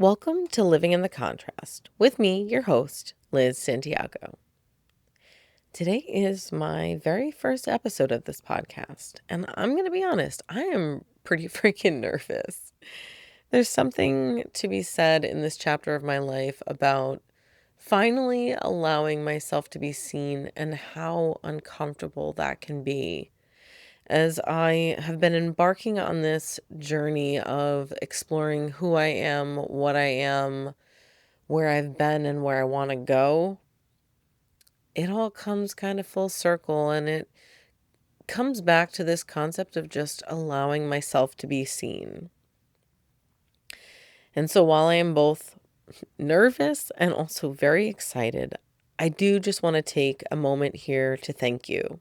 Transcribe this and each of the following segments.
Welcome to Living in the Contrast with me, your host, Liz Santiago. Today is my very first episode of this podcast, and I'm going to be honest, I am pretty freaking nervous. There's something to be said in this chapter of my life about finally allowing myself to be seen and how uncomfortable that can be. As I have been embarking on this journey of exploring who I am, what I am, where I've been and where I want to go, it all comes kind of full circle and it comes back to this concept of just allowing myself to be seen. And so while I am both nervous and also very excited, I do just want to take a moment here to thank you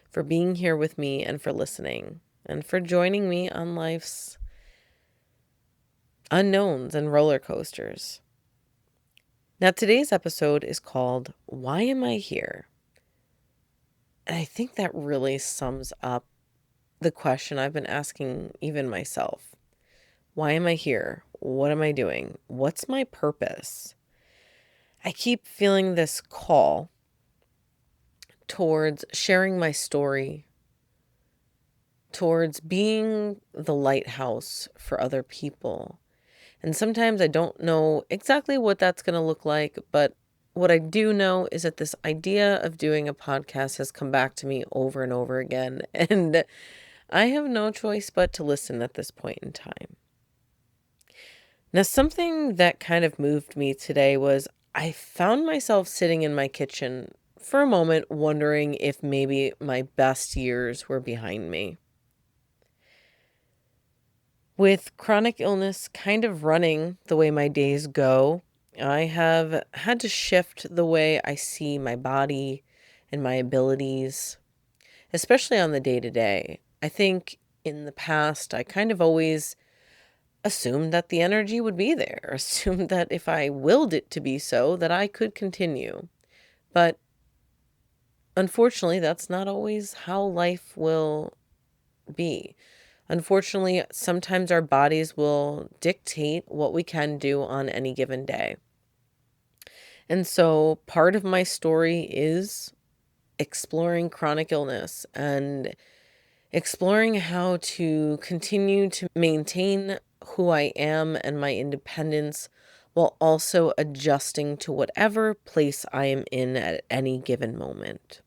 for being here with me and for listening and for joining me on life's unknowns and roller coasters. Now, today's episode is called Why Am I Here? And I think that really sums up the question I've been asking even myself. Why am I here? What am I doing? What's my purpose? I keep feeling this call towards sharing my story, towards being the lighthouse for other people. And sometimes I don't know exactly what that's going to look like, but what I do know is that this idea of doing a podcast has come back to me over and over again. And I have no choice but to listen at this point in time. Now, something that kind of moved me today was I found myself sitting in my kitchen for a moment, wondering if maybe my best years were behind me. With chronic illness kind of running the way my days go, I have had to shift the way I see my body and my abilities, especially on the day to day. I think in the past, I kind of always assumed that the energy would be there, assumed that if I willed it to be so, that I could continue. But unfortunately, that's not always how life will be. Unfortunately, sometimes our bodies will dictate what we can do on any given day. And so part of my story is exploring chronic illness and exploring how to continue to maintain who I am and my independence while also adjusting to whatever place I am in at any given moment.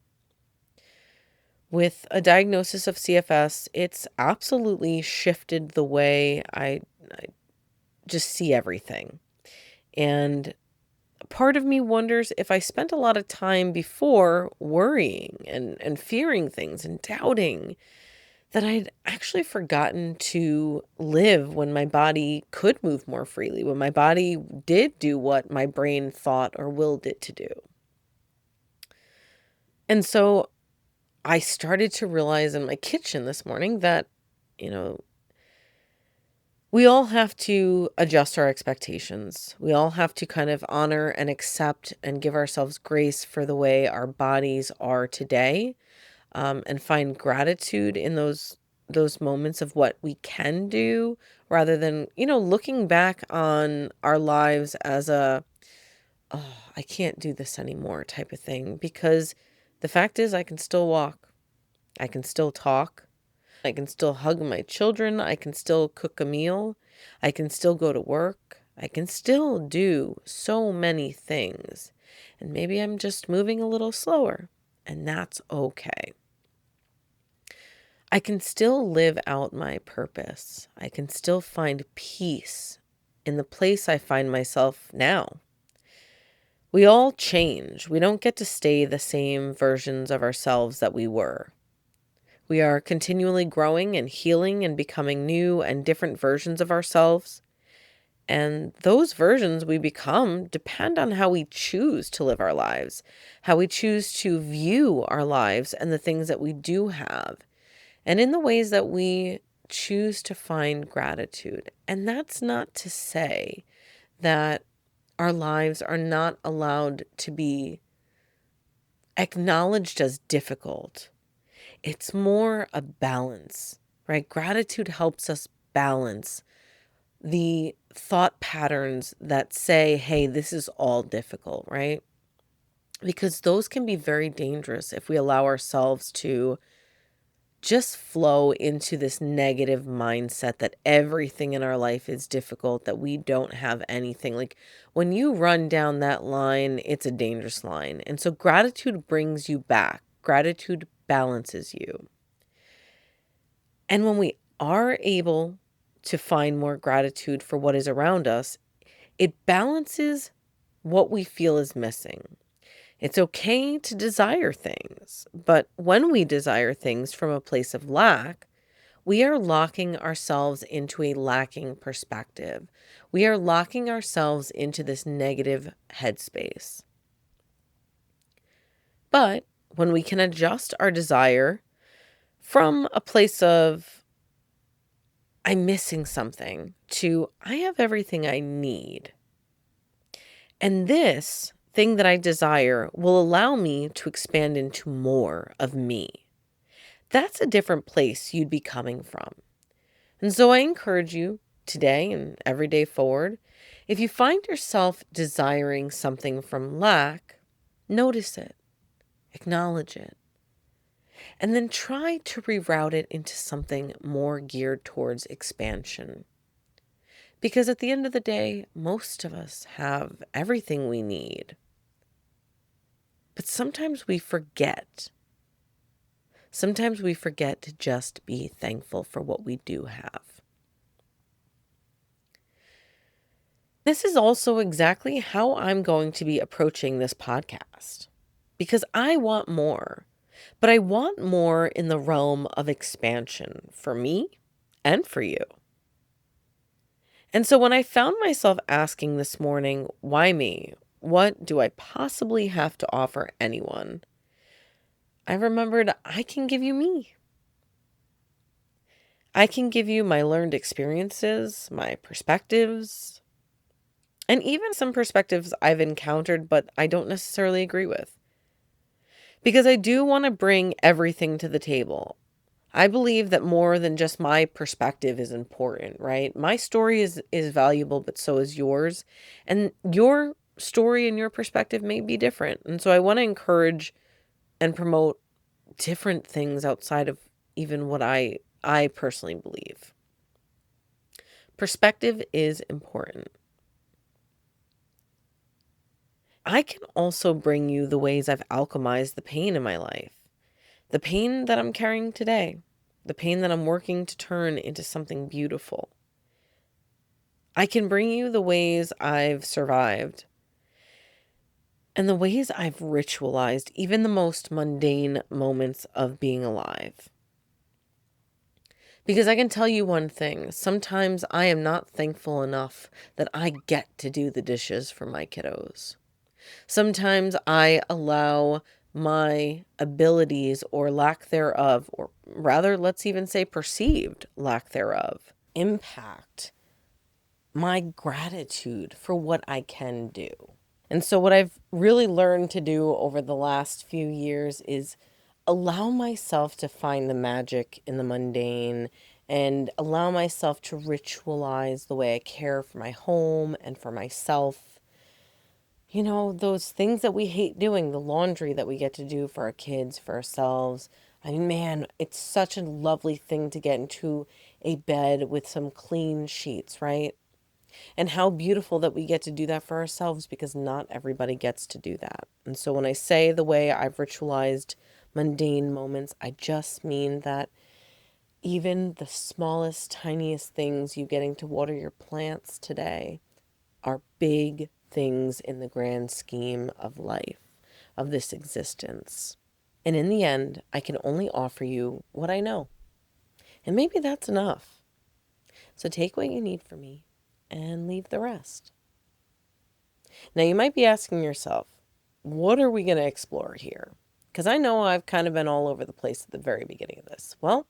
With a diagnosis of CFS, it's absolutely shifted the way I just see everything. And part of me wonders if I spent a lot of time before worrying and fearing things and doubting that I'd actually forgotten to live when my body could move more freely, when my body did do what my brain thought or willed it to do. And so I started to realize in my kitchen this morning that, you know, we all have to adjust our expectations. We all have to kind of honor and accept and give ourselves grace for the way our bodies are today, and find gratitude in those moments of what we can do rather than, looking back on our lives as oh, I can't do this anymore type of thing. Because the fact is, I can still walk, I can still talk, I can still hug my children. I can still cook a meal. I can still go to work. I can still do so many things. And maybe I'm just moving a little slower, and that's okay. I can still live out my purpose. I can still find peace in the place I find myself now. We all change. We don't get to stay the same versions of ourselves that we were. We are continually growing and healing and becoming new and different versions of ourselves. And those versions we become depend on how we choose to live our lives, how we choose to view our lives and the things that we do have, and in the ways that we choose to find gratitude. And that's not to say that our lives are not allowed to be acknowledged as difficult. It's more a balance, right? Gratitude helps us balance the thought patterns that say, hey, this is all difficult, right? Because those can be very dangerous if we allow ourselves to just flow into this negative mindset that everything in our life is difficult, that we don't have anything. Like when you run down that line, it's a dangerous line. And so gratitude brings you back, gratitude balances you. And when we are able to find more gratitude for what is around us, it balances what we feel is missing. It's okay to desire things, but when we desire things from a place of lack, we are locking ourselves into a lacking perspective. We are locking ourselves into this negative headspace. But when we can adjust our desire from a place of, I'm missing something, to, I have everything I need. And this thing that I desire will allow me to expand into more of me. That's a different place you'd be coming from. And so I encourage you today and every day forward, if you find yourself desiring something from lack, notice it, acknowledge it, and then try to reroute it into something more geared towards expansion. Because at the end of the day, most of us have everything we need. But sometimes we forget. Sometimes we forget to just be thankful for what we do have. This is also exactly how I'm going to be approaching this podcast because I want more, but I want more in the realm of expansion for me and for you. And so when I found myself asking this morning, why me? What do I possibly have to offer anyone? I remembered I can give you me. I can give you my learned experiences, my perspectives, and even some perspectives I've encountered, but I don't necessarily agree with. Because I do want to bring everything to the table. I believe that more than just my perspective is important, right? My story is valuable, but so is yours. And your story and your perspective may be different. And so I want to encourage and promote different things outside of even what I personally believe. Perspective is important. I can also bring you the ways I've alchemized the pain in my life. The pain that I'm carrying today, the pain that I'm working to turn into something beautiful. I can bring you the ways I've survived and the ways I've ritualized even the most mundane moments of being alive. Because I can tell you one thing, sometimes I am not thankful enough that I get to do the dishes for my kiddos. Sometimes I allow my abilities or lack thereof, or rather, let's even say perceived lack thereof, impact my gratitude for what I can do. And so, what I've really learned to do over the last few years is allow myself to find the magic in the mundane and allow myself to ritualize the way I care for my home and for myself. You know, those things that we hate doing, the laundry that we get to do for our kids, for ourselves. I mean, man, it's such a lovely thing to get into a bed with some clean sheets, right? And how beautiful that we get to do that for ourselves because not everybody gets to do that. And so when I say the way I've ritualized mundane moments, I just mean that even the smallest, tiniest things, you getting to water your plants today, are big things in the grand scheme of life, of this existence. And in the end, I can only offer you what I know. And maybe that's enough. So take what you need from me and leave the rest. Now, you might be asking yourself, what are we going to explore here? Because I know I've kind of been all over the place at the very beginning of this. Well,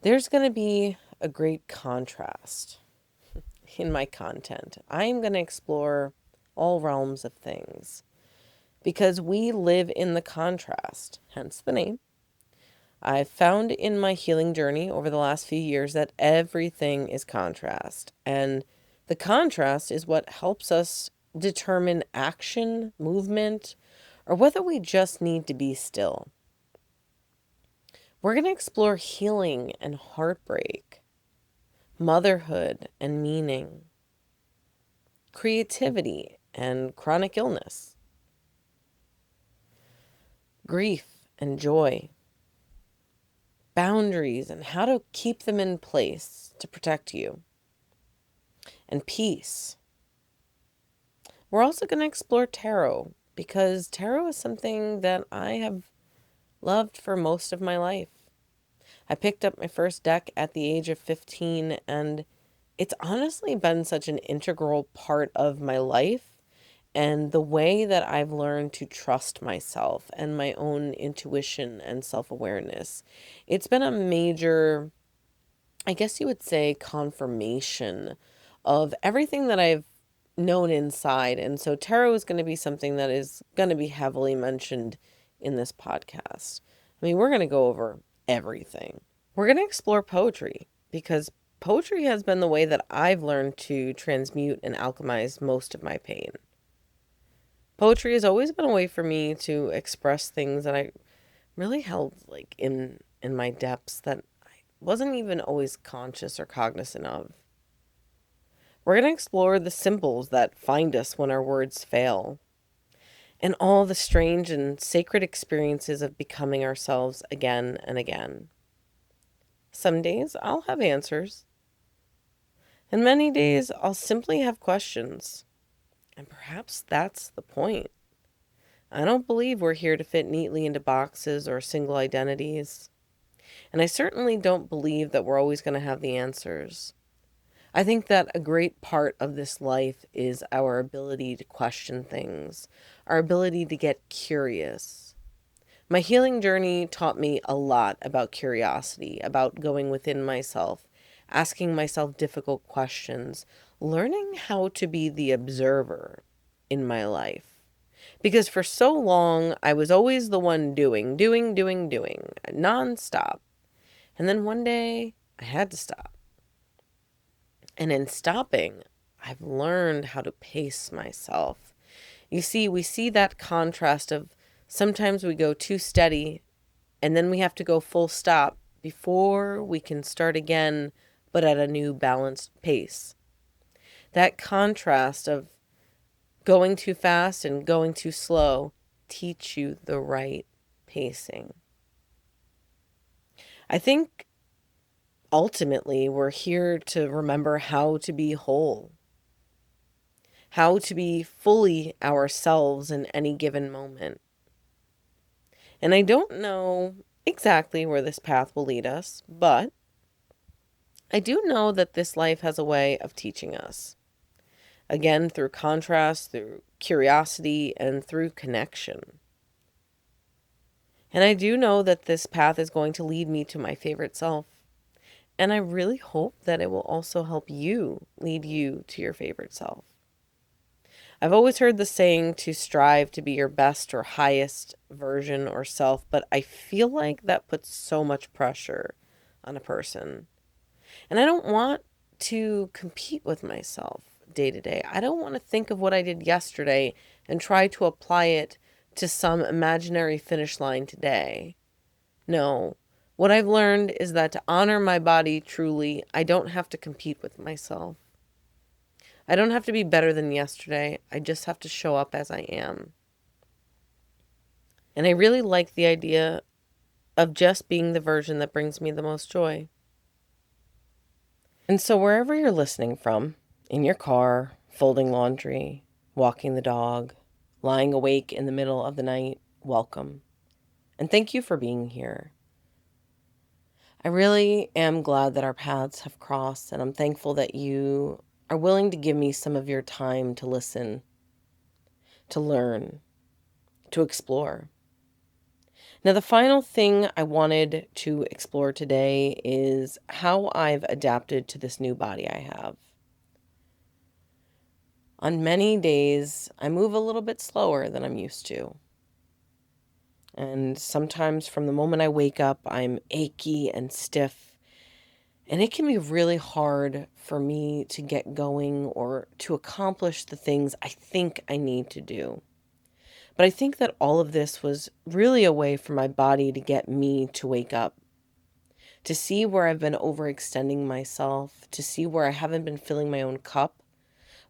there's going to be a great contrast in my content. I am going to explore all realms of things because we live in the contrast, hence the name. I've found in my healing journey over the last few years that everything is contrast. And the contrast is what helps us determine action, movement, or whether we just need to be still. We're going to explore healing and heartbreak, motherhood and meaning, creativity and chronic illness, grief and joy, boundaries and how to keep them in place to protect you, and peace. We're also going to explore tarot because tarot is something that I have loved for most of my life. I picked up my first deck at the age of 15, and it's honestly been such an integral part of my life and the way that I've learned to trust myself and my own intuition and self-awareness. It's been a major, I guess you would say, confirmation of everything that I've known inside. And so tarot is going to be something that is going to be heavily mentioned in this podcast. I mean, we're going to go over everything. We're going to explore poetry because poetry has been the way that I've learned to transmute and alchemize most of my pain. Poetry has always been a way for me to express things that I really held like in my depths that I wasn't even always conscious or cognizant of. We're going to explore the symbols that find us when our words fail, and all the strange and sacred experiences of becoming ourselves again and again. Some days I'll have answers, and many days I'll simply have questions. And perhaps that's the point. I don't believe we're here to fit neatly into boxes or single identities. And I certainly don't believe that we're always going to have the answers. I think that a great part of this life is our ability to question things, our ability to get curious. My healing journey taught me a lot about curiosity, about going within myself, asking myself difficult questions, learning how to be the observer in my life. Because for so long, I was always the one doing, nonstop. And then one day, I had to stop. And in stopping, I've learned how to pace myself. You see, we see that contrast of sometimes we go too steady and then we have to go full stop before we can start again, but at a new balanced pace. That contrast of going too fast and going too slow teach you the right pacing. I think ultimately we're here to remember how to be whole, how to be fully ourselves in any given moment. And I don't know exactly where this path will lead us, but I do know that this life has a way of teaching us. Again, through contrast, through curiosity, and through connection. And I do know that this path is going to lead me to my favorite self. And I really hope that it will also help you lead you to your favorite self. I've always heard the saying to strive to be your best or highest version or self, but I feel like that puts so much pressure on a person. And I don't want to compete with myself day to day. I don't want to think of what I did yesterday and try to apply it to some imaginary finish line today. No. What I've learned is that to honor my body truly, I don't have to compete with myself. I don't have to be better than yesterday. I just have to show up as I am. And I really like the idea of just being the version that brings me the most joy. And so wherever you're listening from, in your car, folding laundry, walking the dog, lying awake in the middle of the night, welcome. And thank you for being here. I really am glad that our paths have crossed, and I'm thankful that you are willing to give me some of your time to listen, to learn, to explore. Now, the final thing I wanted to explore today is how I've adapted to this new body I have. On many days, I move a little bit slower than I'm used to. And sometimes from the moment I wake up, I'm achy and stiff. And it can be really hard for me to get going or to accomplish the things I think I need to do. But I think that all of this was really a way for my body to get me to wake up, to see where I've been overextending myself, to see where I haven't been filling my own cup,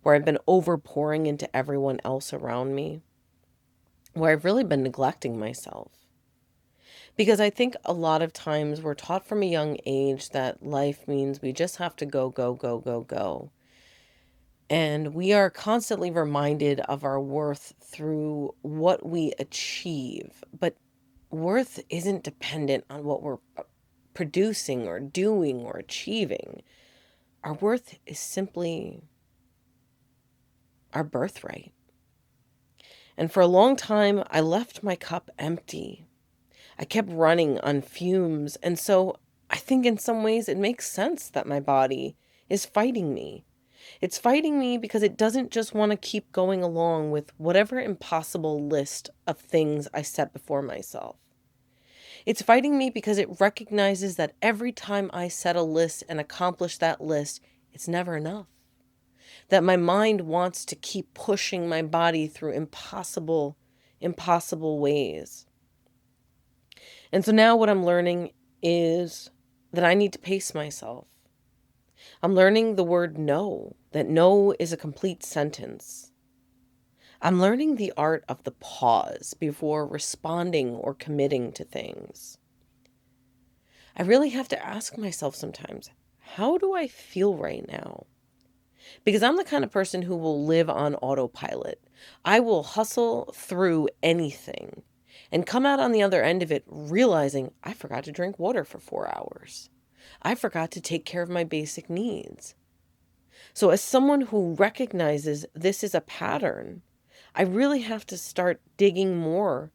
where I've been overpouring into everyone else around me, where I've really been neglecting myself. Because I think a lot of times we're taught from a young age that life means we just have to go, go, go, go, go. And we are constantly reminded of our worth through what we achieve. But worth isn't dependent on what we're producing or doing or achieving. Our worth is simply our birthright. And for a long time, I left my cup empty. I kept running on fumes. And so I think in some ways it makes sense that my body is fighting me. It's fighting me because it doesn't just want to keep going along with whatever impossible list of things I set before myself. It's fighting me because it recognizes that every time I set a list and accomplish that list, it's never enough. That my mind wants to keep pushing my body through impossible ways. And so now what I'm learning is that I need to pace myself. I'm learning the word no, that no is a complete sentence. I'm learning the art of the pause before responding or committing to things. I really have to ask myself sometimes, how do I feel right now? Because I'm the kind of person who will live on autopilot. I will hustle through anything and come out on the other end of it realizing I forgot to drink water for 4 hours. I forgot to take care of my basic needs. So, as someone who recognizes this is a pattern, I really have to start digging more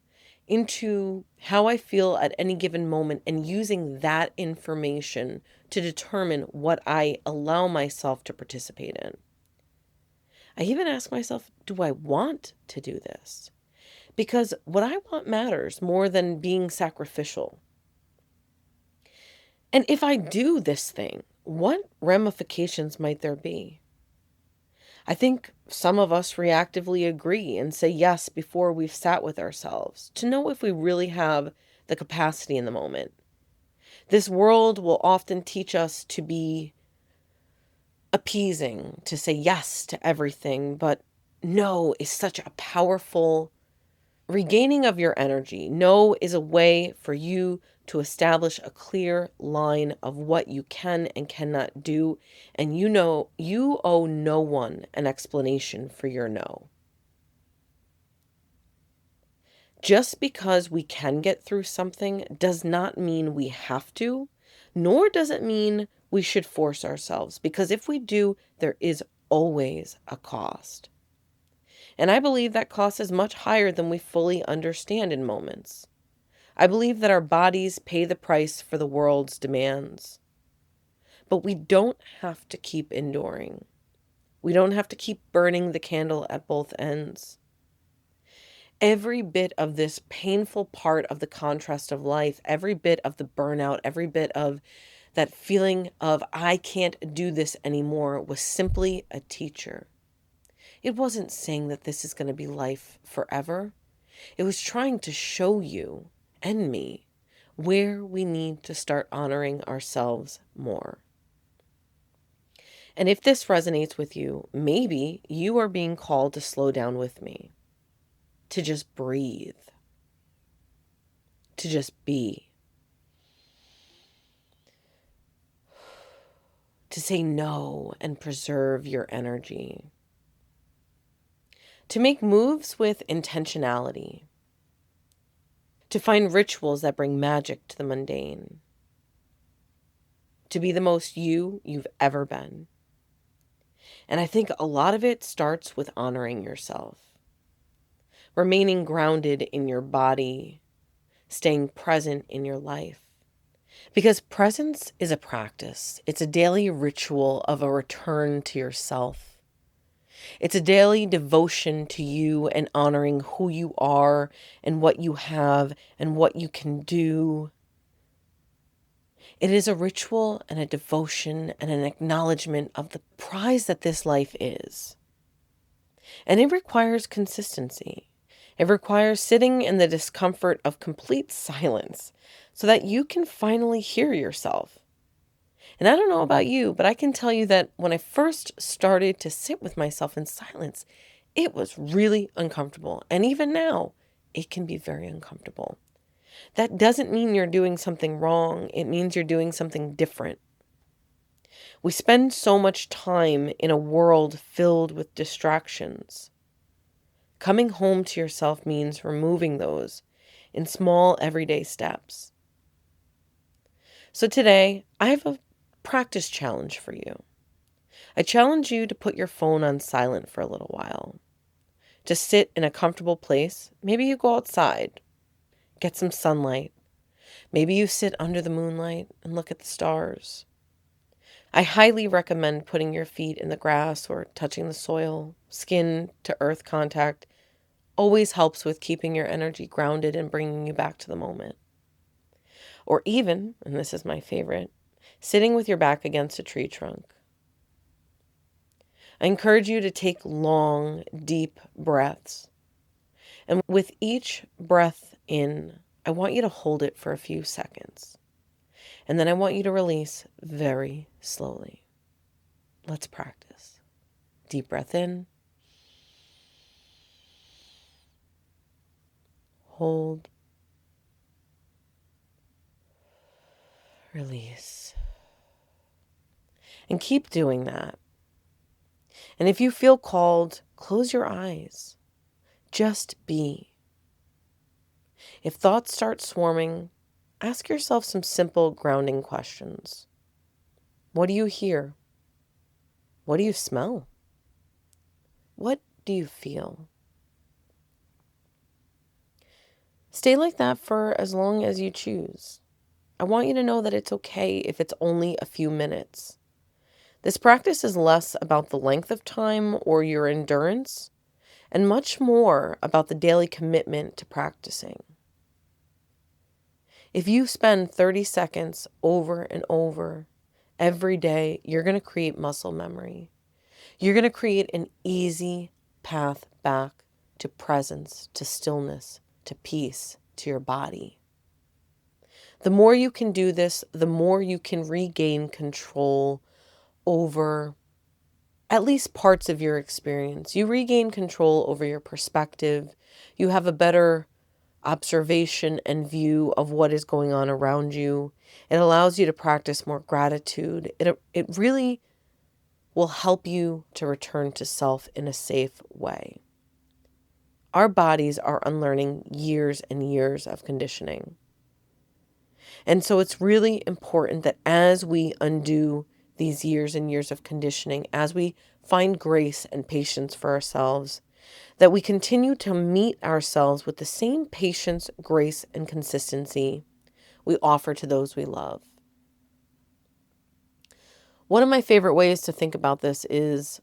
into how I feel at any given moment and using that information to determine what I allow myself to participate in. I even ask myself, do I want to do this? Because what I want matters more than being sacrificial. And if I do this thing, what ramifications might there be? I think some of us reactively agree and say yes before we've sat with ourselves to know if we really have the capacity in the moment. This world will often teach us to be appeasing, to say yes to everything, but no is such a powerful regaining of your energy. No is a way for you to establish a clear line of what you can and cannot do. And you know, you owe no one an explanation for your no. Just because we can get through something does not mean we have to, nor does it mean we should force ourselves, because if we do, there is always a cost. And I believe that cost is much higher than we fully understand in moments. I believe that our bodies pay the price for the world's demands. But we don't have to keep enduring. We don't have to keep burning the candle at both ends. Every bit of this painful part of the contrast of life, every bit of the burnout, every bit of that feeling of I can't do this anymore was simply a teacher. It wasn't saying that this is going to be life forever. It was trying to show you and me where we need to start honoring ourselves more. And if this resonates with you, maybe you are being called to slow down with me, to just breathe, to just be, to say no and preserve your energy, to make moves with intentionality, to find rituals that bring magic to the mundane, to be the most you've ever been. And I think a lot of it starts with honoring yourself, remaining grounded in your body, staying present in your life. Because presence is a practice. It's a daily ritual of a return to yourself. It's a daily devotion to you and honoring who you are and what you have and what you can do. It is a ritual and a devotion and an acknowledgement of the prize that this life is. And it requires consistency. It requires sitting in the discomfort of complete silence so that you can finally hear yourself. And I don't know about you, but I can tell you that when I first started to sit with myself in silence, it was really uncomfortable. And even now, it can be very uncomfortable. That doesn't mean you're doing something wrong. It means you're doing something different. We spend so much time in a world filled with distractions. Coming home to yourself means removing those in small, everyday steps. So today, I have a practice challenge for you. I challenge you to put your phone on silent for a little while. Just sit in a comfortable place. Maybe you go outside, get some sunlight. Maybe you sit under the moonlight and look at the stars. I highly recommend putting your feet in the grass or touching the soil. Skin to earth contact always helps with keeping your energy grounded and bringing you back to the moment. Or even, and this is my favorite, sitting with your back against a tree trunk. I encourage you to take long, deep breaths. And with each breath in, I want you to hold it for a few seconds. And then I want you to release very slowly. Let's practice. Deep breath in. Hold. Release. And keep doing that. And if you feel called, close your eyes. Just be. If thoughts start swarming, ask yourself some simple grounding questions. What do you hear? What do you smell? What do you feel? Stay like that for as long as you choose. I want you to know that it's okay if it's only a few minutes. This practice is less about the length of time or your endurance, and much more about the daily commitment to practicing. If you spend 30 seconds over and over every day, you're going to create muscle memory. You're going to create an easy path back to presence, to stillness, to peace, to your body. The more you can do this, the more you can regain control over at least parts of your experience. You regain control over your perspective. You have a better observation and view of what is going on around you. It allows you to practice more gratitude. It really will help you to return to self in a safe way. Our bodies are unlearning years and years of conditioning. And so it's really important that as we undo these years and years of conditioning, as we find grace and patience for ourselves, that we continue to meet ourselves with the same patience, grace, and consistency we offer to those we love. One of my favorite ways to think about this is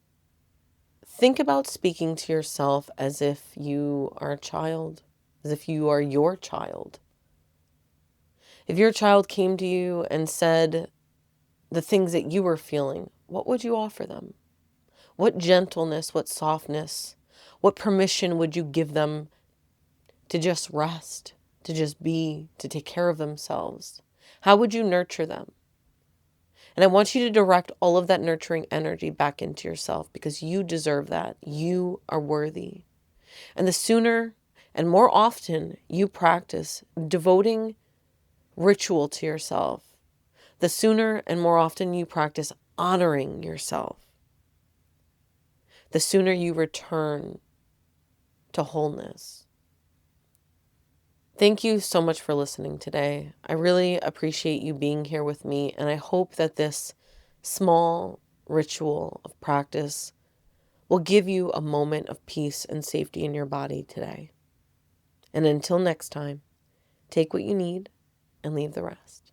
think about speaking to yourself as if you are a child, as if you are your child. If your child came to you and said the things that you were feeling, what would you offer them? What gentleness, what softness, what permission would you give them to just rest, to just be, to take care of themselves? How would you nurture them? And I want you to direct all of that nurturing energy back into yourself because you deserve that. You are worthy. And the sooner and more often you practice devoting ritual to yourself, the sooner and more often you practice honoring yourself, the sooner you return to wholeness. Thank you so much for listening today. I really appreciate you being here with me, and I hope that this small ritual of practice will give you a moment of peace and safety in your body today. And until next time, take what you need and leave the rest.